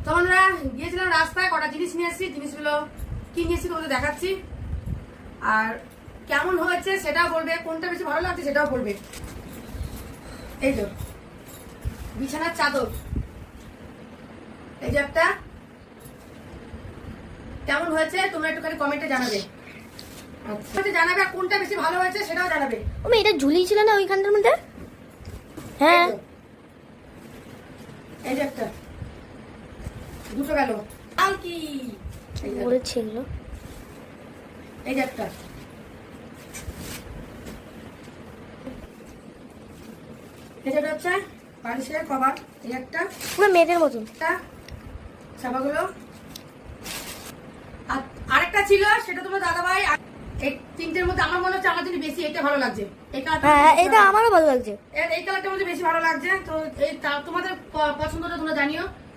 তো আমরা গিয়েছিলাম রাস্তায়, কটা জিনিস নিয়ে এসেছি, জিনিসগুলো কি নিয়েছি তোমাদের দেখাচ্ছি, আর কেমন হয়েছে সেটাও বলবে, কোনটা বেশি ভালো লাগছে সেটাও বলবে। এই যে বিছানার চাদর, এই যে একটা, কেমন হয়েছে তোমরা একটুখানি কমেন্টে জানাবে। আচ্ছা জানাবে, আর কোনটা বেশি ভালো হয়েছে সেটাও জানাবে। ও মা, এটা ঝুলিয়ে ছিল না ওইখানটার মধ্যে? হ্যাঁ, এই যে একটা, দুটো গেল। আর কি বলেছে এগুলো। এই যে একটা, এই যে হচ্ছে বালিশের কভার, এই একটা, পুরো মেয়েদের মতন। ছাপাগুলো, আর আরেকটা ছিল সেটা তোমার দাদাভাই। এই তিনটের মধ্যে আমার মনে হচ্ছে আমার জন্য বেশি এটা ভালো লাগছে। হ্যাঁ, এটা আমারও ভালো লাগছে। এই কালারটার মধ্যে বেশি ভালো লাগছে। তো এই তোমাদের পছন্দটা তোমরা জানিও।